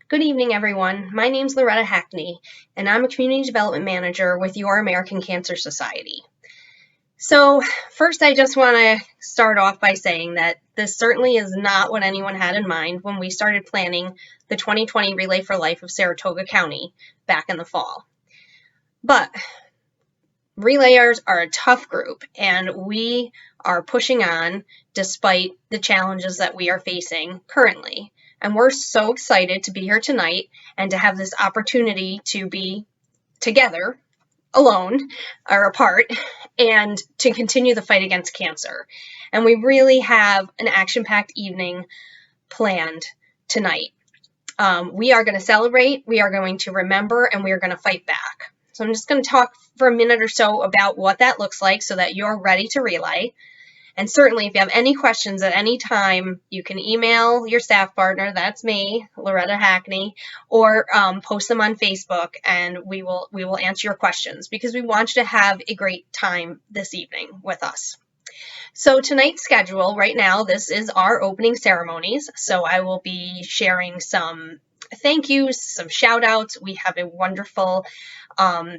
Good evening, everyone. My name's Loretta Hackney, and I'm a Community Development Manager with your American Cancer Society. So first, I just want to start off by saying that this certainly is not what anyone had in mind when we started planning the 2020 Relay for Life of Saratoga County back in the fall. But relayers are a tough group, and we are pushing on despite the challenges that we are facing currently. And we're so excited to be here tonight and to have this opportunity to be together, alone or apart, and to continue the fight against cancer. And we really have an action-packed evening planned tonight. We are going to celebrate, we are going to remember, and we are going to fight back. So I'm just going to talk for a minute or so about what that looks like so that you're ready to relay. And certainly, if you have any questions at any time, you can email your staff partner, that's me, Loretta Hackney, or post them on Facebook, and we will answer your questions because we want you to have a great time this evening with us. So tonight's schedule, right now, this is our opening ceremonies. So I will be sharing some thank yous, some shout outs. We have a wonderful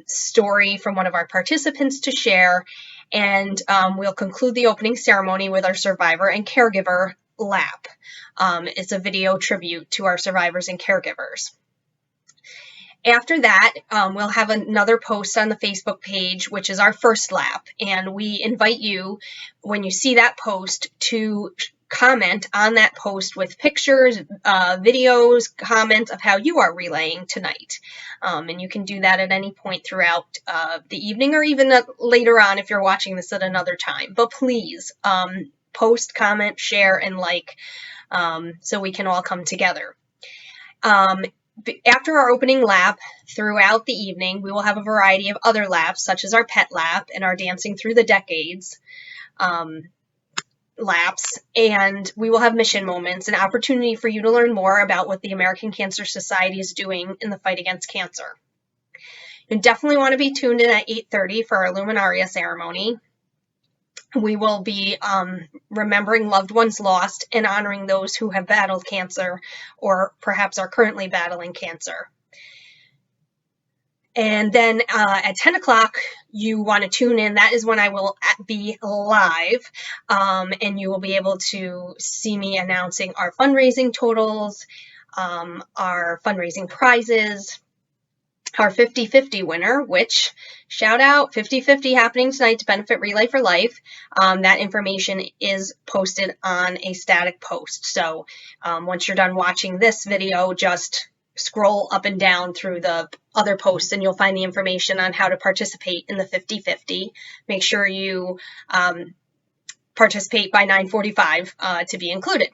story from one of our participants to share. And we'll conclude the opening ceremony with our survivor and caregiver lap. It's a video tribute to our survivors and caregivers. After that, we'll have another post on the Facebook page, which is our first lap. And we invite you, when you see that post, to comment on that post with pictures, videos, comments of how you are relaying tonight. And you can do that at any point throughout the evening or even later on if you're watching this at another time. But please post, comment, share, and like so we can all come together. After our opening lap, throughout the evening, we will have a variety of other laps, such as our pet lap and our Dancing Through the Decades laps, and we will have mission moments, an opportunity for you to learn more about what the American Cancer Society is doing in the fight against cancer. You definitely want to be tuned in at 8:30 for our Luminaria ceremony. We will be remembering loved ones lost and honoring those who have battled cancer or perhaps are currently battling cancer. And then at 10 o'clock, you want to tune in. That is when I will be live, and you will be able to see me announcing our fundraising totals, our fundraising prizes, our 50-50 winner, which, shout out, 50-50 happening tonight to benefit Relay for Life. That information is posted on a static post. So once you're done watching this video, just scroll up and down through the other posts and you'll find the information on how to participate in the 50-50. Make sure you participate by 9:45 to be included.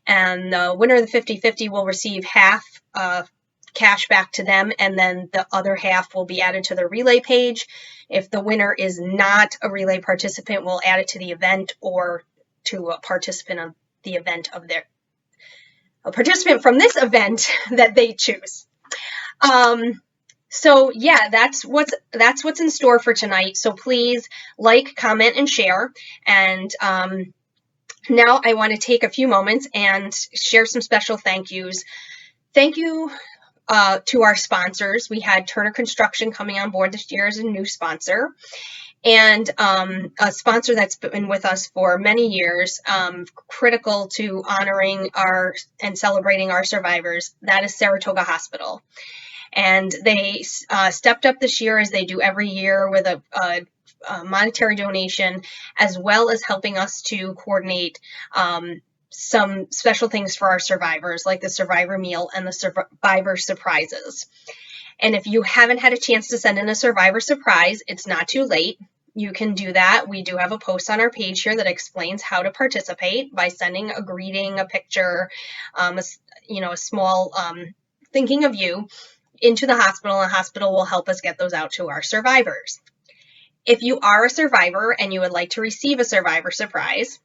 And the winner of the 50-50 will receive half cash back to them, and then the other half will be added to the relay page. If the winner is not a relay participant, we'll add it to the event or to a participant of the event of a participant from this event that they choose. So yeah, that's what's in store for tonight. So please like, comment, and share. And now I want to take a few moments and share some special thank yous. Thank you to our sponsors. We had Turner Construction coming on board this year as a new sponsor, and a sponsor that's been with us for many years, critical to honoring and celebrating our survivors. That is Saratoga Hospital. And they stepped up this year, as they do every year, with a monetary donation, as well as helping us to coordinate some special things for our survivors, like the survivor meal and the survivor surprises. And if you haven't had a chance to send in a survivor surprise, it's not too late. You can do that. We do have a post on our page here that explains how to participate by sending a greeting, a picture, a small thinking of you into the hospital, and the hospital will help us get those out to our survivors. If you are a survivor and you would like to receive a survivor surprise,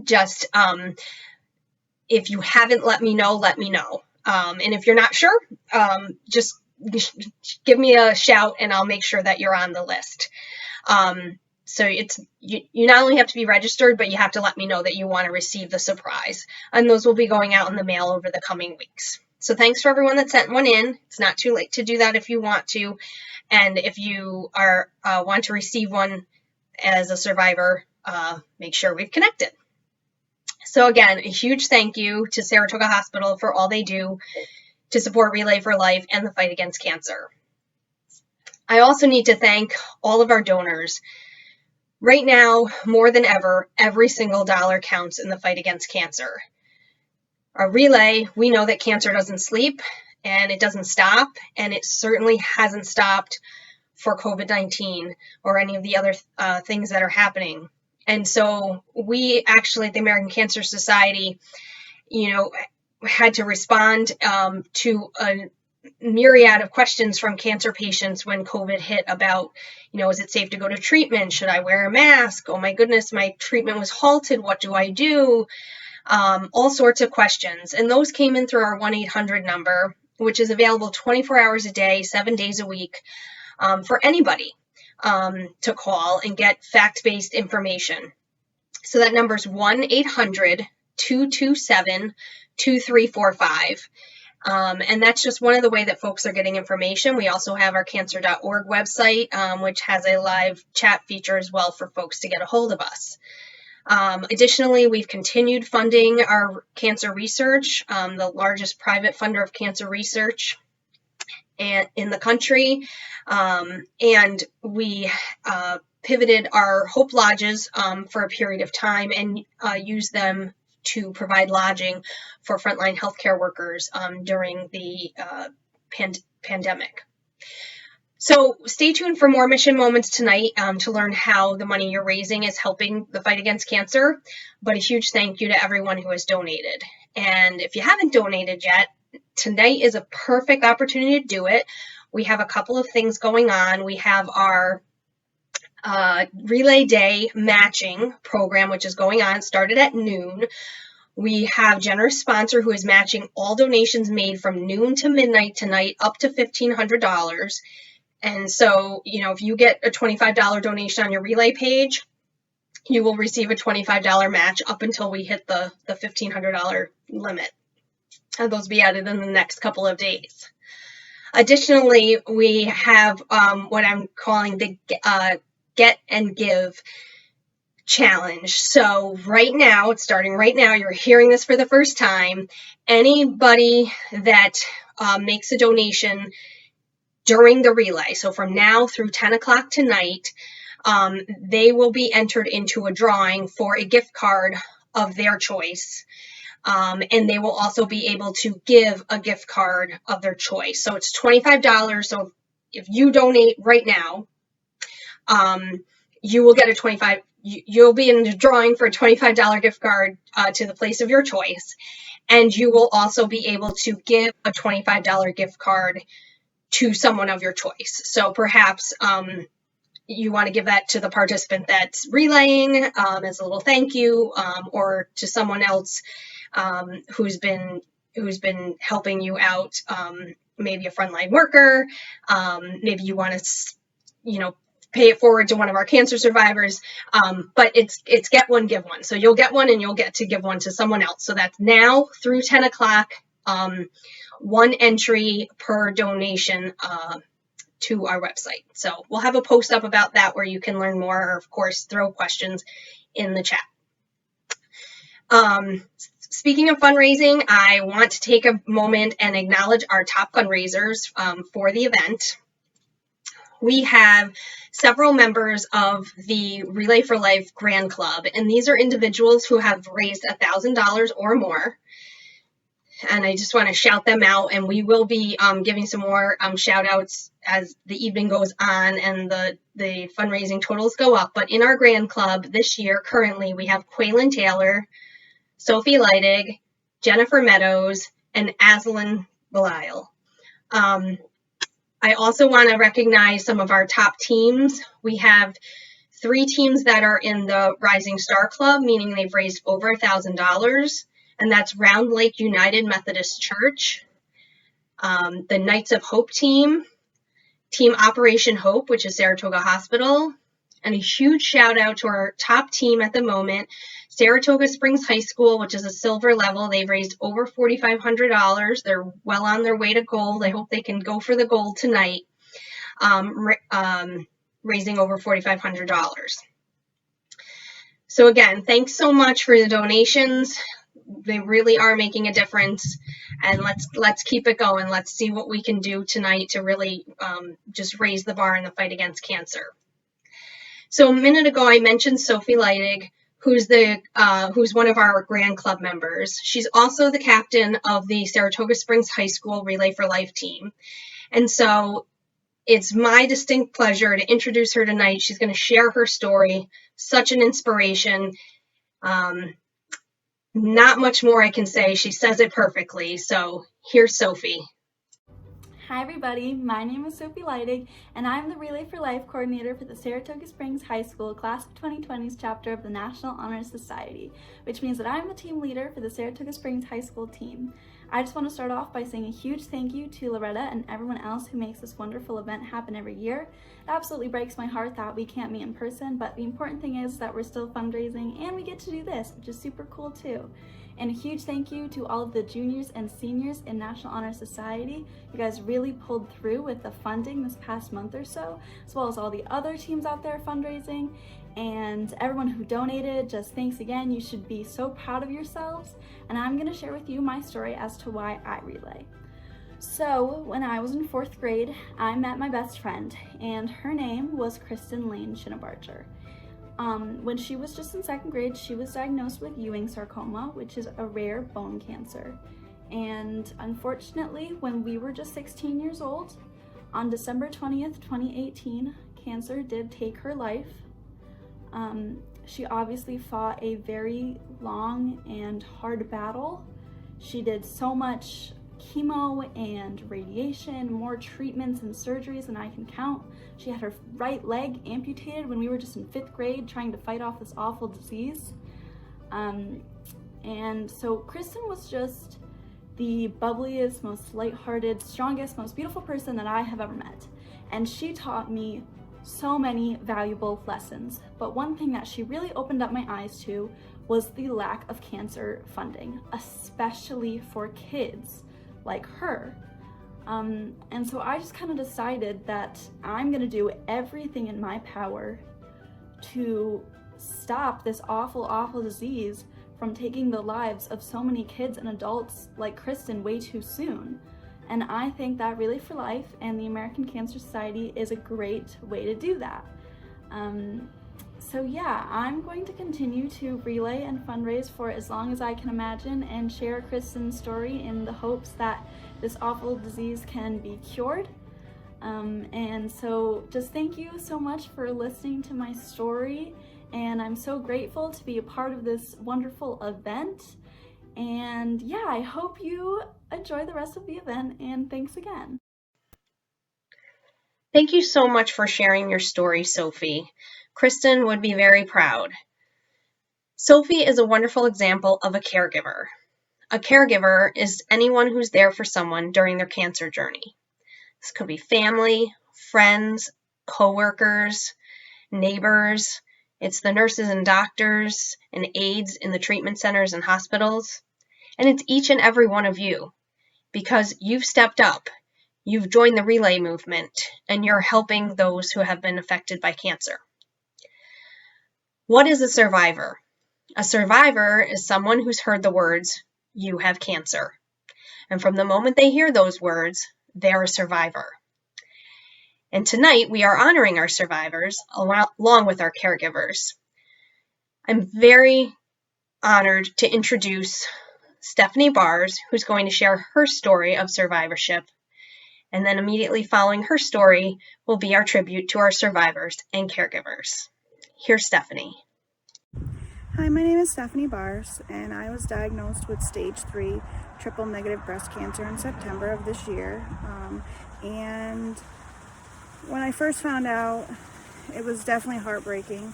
just if you haven't let me know. And if you're not sure, just give me a shout and I'll make sure that you're on the list. So you not only have to be registered, but you have to let me know that you want to receive the surprise. And those will be going out in the mail over the coming weeks. So thanks for everyone that sent one in. It's not too late to do that if you want to. And if you are want to receive one as a survivor, make sure we've connected. So again, a huge thank you to Saratoga Hospital for all they do to support Relay for Life and the fight against cancer. I also need to thank all of our donors. Right now, more than ever, every single dollar counts in the fight against cancer. Our Relay, we know that cancer doesn't sleep and it doesn't stop, and it certainly hasn't stopped for COVID-19 or any of the other things that are happening. And so we actually at the American Cancer Society, had to respond to a myriad of questions from cancer patients when COVID hit about, is it safe to go to treatment? Should I wear a mask? Oh my goodness, my treatment was halted. What do I do? All sorts of questions. And those came in through our 1-800 number, which is available 24 hours a day, 7 days a week, for anybody to call and get fact-based information. So that number is 1-800-227-2345. And that's just one of the ways that folks are getting information. We also have our cancer.org website, which has a live chat feature as well for folks to get a hold of us. Additionally, we've continued funding our cancer research, the largest private funder of cancer research in the country. And we pivoted our Hope Lodges for a period of time and used them to provide lodging for frontline healthcare workers during the pandemic. So stay tuned for more Mission Moments tonight to learn how the money you're raising is helping the fight against cancer. But a huge thank you to everyone who has donated. And if you haven't donated yet, tonight is a perfect opportunity to do it. We have a couple of things going on. We have our Relay Day matching program, which is going on, started at noon. We have a generous sponsor who is matching all donations made from noon to midnight tonight up to $1,500. And so, if you get a $25 donation on your Relay page, you will receive a $25 match up until we hit the $1,500 limit. And those will be added in the next couple of days. Additionally, we have what I'm calling the Get and Give challenge. So right now, it's starting right now, you're hearing this for the first time. Anybody that makes a donation during the Relay, so from now through 10 o'clock tonight, they will be entered into a drawing for a gift card of their choice. And they will also be able to give a gift card of their choice. So it's $25. So if you donate right now, you will get you'll be in the drawing for a $25 gift card to the place of your choice. And you will also be able to give a $25 gift card to someone of your choice. So perhaps you want to give that to the participant that's relaying as a little thank you, or to someone else who's been helping you out, maybe a frontline worker. Maybe you want to, pay it forward to one of our cancer survivors. But it's get one, give one. So you'll get one and you'll get to give one to someone else. So that's now through 10 o'clock. One entry per donation to our website. So we'll have a post up about that where you can learn more, or of course, throw questions in the chat. Speaking of fundraising, I want to take a moment and acknowledge our top fundraisers for the event. We have several members of the Relay for Life Grand Club, and these are individuals who have raised $1,000 or more. And I just want to shout them out, and we will be giving some more shout outs as the evening goes on and the fundraising totals go up. But in our Grand Club this year, currently, we have Quaylen Taylor, Sophie Leidig, Jennifer Meadows, and Aslan Belial. I also want to recognize some of our top teams. We have 3 teams that are in the Rising Star Club, meaning they've raised over $1,000. And that's Round Lake United Methodist Church, the Knights of Hope team, Team Operation Hope, which is Saratoga Hospital, And a huge shout out to our top team at the moment, Saratoga Springs High School, which is a silver level. They've raised over $4,500. They're well on their way to gold. I hope they can go for the gold tonight, raising over $4,500. So again, thanks so much for the donations. They really are making a difference, and let's keep it going. Let's see what we can do tonight to really just raise the bar in the fight against cancer. So a minute ago, I mentioned Sophie Leidig, who's one of our Grand Club members. She's also the captain of the Saratoga Springs High School Relay for Life team. And so it's my distinct pleasure to introduce her tonight. She's going to share her story. Such an inspiration. Not much more I can say. She says it perfectly. So here's Sophie. Hi everybody, my name is Sophie Leidig, and I'm the Relay for Life coordinator for the Saratoga Springs High School Class of 2020's chapter of the National Honor Society, which means that I'm the team leader for the Saratoga Springs High School team. I just want to start off by saying a huge thank you to Loretta and everyone else who makes this wonderful event happen every year. It absolutely breaks my heart that we can't meet in person, but the important thing is that we're still fundraising and we get to do this, which is super cool too. And a huge thank you to all of the juniors and seniors in National Honor Society. You guys really pulled through with the funding this past month or so, as well as all the other teams out there fundraising. And everyone who donated, just thanks again. You should be so proud of yourselves. And I'm gonna share with you my story as to why I relay. So when I was in 4th grade, I met my best friend, and her name was Kristen Lane Shinabarcher. When she was just in 2nd grade, she was diagnosed with Ewing sarcoma, which is a rare bone cancer. And unfortunately, when we were just 16 years old, on December 20th, 2018, cancer did take her life. She obviously fought a very long and hard battle. She did so much chemo and radiation, more treatments and surgeries than I can count. She had her right leg amputated when we were just in 5th grade trying to fight off this awful disease. And so Kristen was just the bubbliest, most lighthearted, strongest, most beautiful person that I have ever met. And she taught me so many valuable lessons. But one thing that she really opened up my eyes to was the lack of cancer funding, especially for kids like her. And so I just kind of decided that I'm gonna do everything in my power to stop this awful, awful disease from taking the lives of so many kids and adults like Kristen way too soon. And I think that Relay for Life and the American Cancer Society is a great way to do that. So yeah, I'm going to continue to relay and fundraise for as long as I can imagine and share Kristen's story in the hopes that this awful disease can be cured. And so just thank you so much for listening to my story, and I'm so grateful to be a part of this wonderful event. And yeah, I hope you enjoy the rest of the event, and thanks again. Thank you so much for sharing your story, Sophie. Kristen would be very proud. Sophie is a wonderful example of a caregiver. A caregiver is anyone who's there for someone during their cancer journey. This could be family, friends, coworkers, neighbors. It's the nurses and doctors and aides in the treatment centers and hospitals. And it's each and every one of you, because you've stepped up, you've joined the relay movement, and you're helping those who have been affected by cancer. What is a survivor? A survivor is someone who's heard the words, "You have cancer." And from the moment they hear those words, they're a survivor. And tonight we are honoring our survivors along with our caregivers. I'm very honored to introduce Stephanie Bars, who's going to share her story of survivorship. And then immediately following her story will be our tribute to our survivors and caregivers. Here's Stephanie. Hi, my name is Stephanie Bars, and I was diagnosed with stage 3 triple negative breast cancer in September of this year. And when I first found out, it was definitely heartbreaking.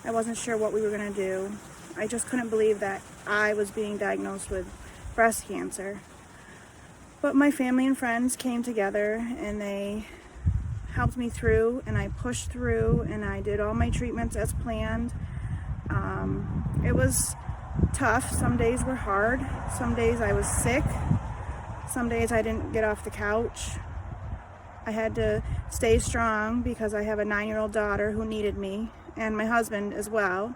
I wasn't sure what we were going to do. I just couldn't believe that I was being diagnosed with breast cancer. But my family and friends came together, and they helped me through, and I pushed through, and I did all my treatments as planned. It was tough. Some days were hard. Some days I was sick. Some days I didn't get off the couch. I had to stay strong because I have a 9-year-old daughter who needed me, and my husband as well,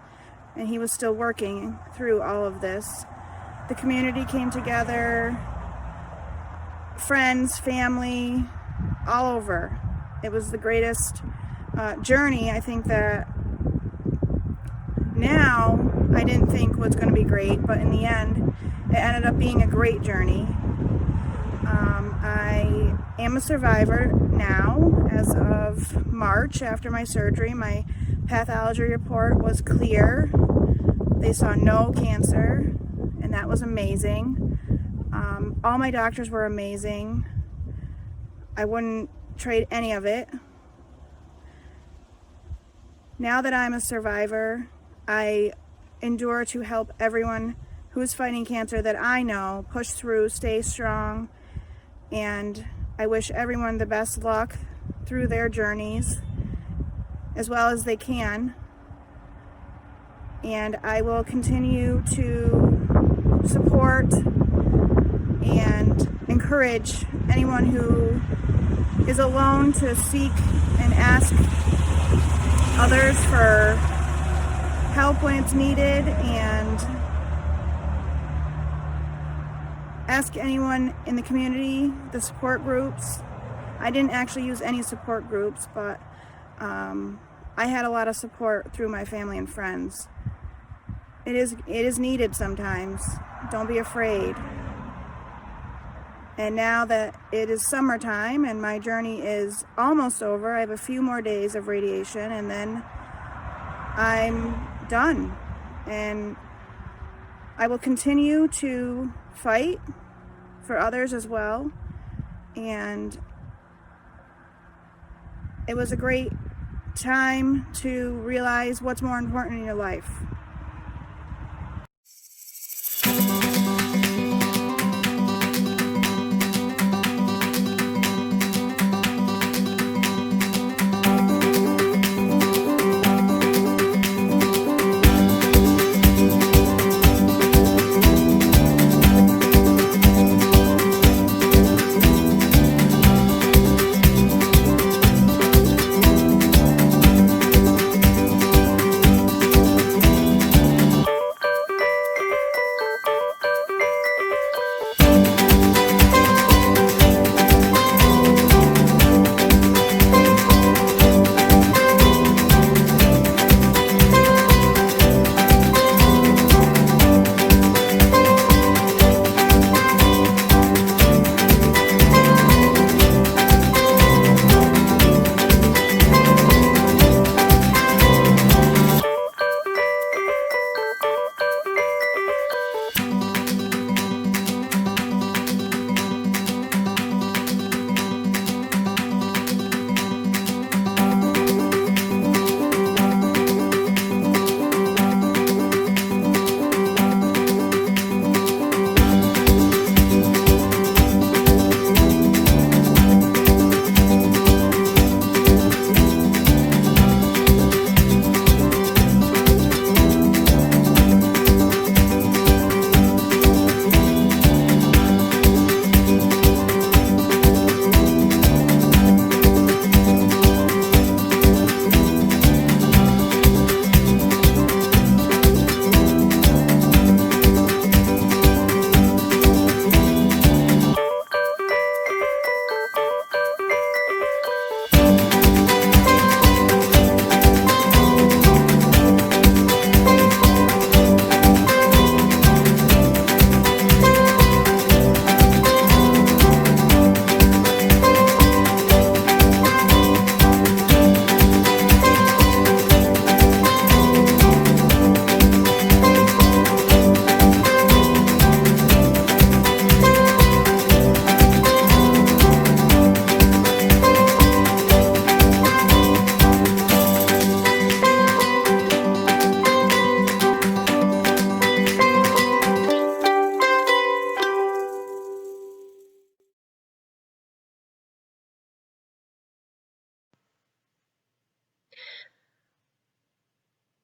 and he was still working through all of this. The community came together, friends, family, all over. It was the greatest journey. I think that now I didn't think was going to be great, but in the end it ended up being a great journey. I am a survivor now. As of March, after my surgery, my pathology report was clear. They saw no cancer, and that was amazing. All my doctors were amazing. I wouldn't trade any of it. Now that I'm a survivor, I endure to help everyone who is fighting cancer that I know push through, stay strong, and I wish everyone the best luck through their journeys as well as they can. And I will continue to support and encourage anyone who is alone to seek and ask others for help when it's needed, and ask anyone in the community, the support groups. I didn't actually use any support groups, but I had a lot of support through my family and friends. It is needed sometimes. Don't be afraid. And now that it is summertime and my journey is almost over, I have a few more days of radiation, and then I'm done. And I will continue to fight for others as well. And it was a great time to realize what's more important in your life.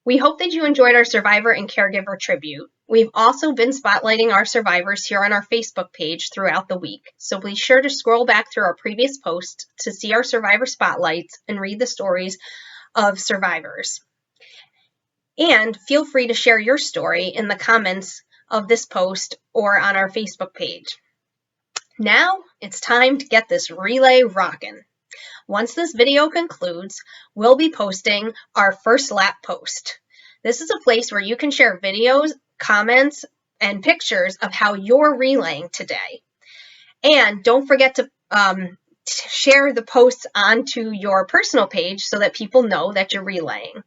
We hope that you enjoyed our survivor and caregiver tribute. We've also been spotlighting our survivors here on our Facebook page throughout the week, so be sure to scroll back through our previous posts to see our survivor spotlights and read the stories of survivors. And feel free to share your story in the comments of this post or on our Facebook page. Now it's time to get this relay rockin'. Once this video concludes, we'll be posting our first lap post. This is a place where you can share videos, comments, and pictures of how you're relaying today. And don't forget to share the posts onto your personal page so that people know that you're relaying.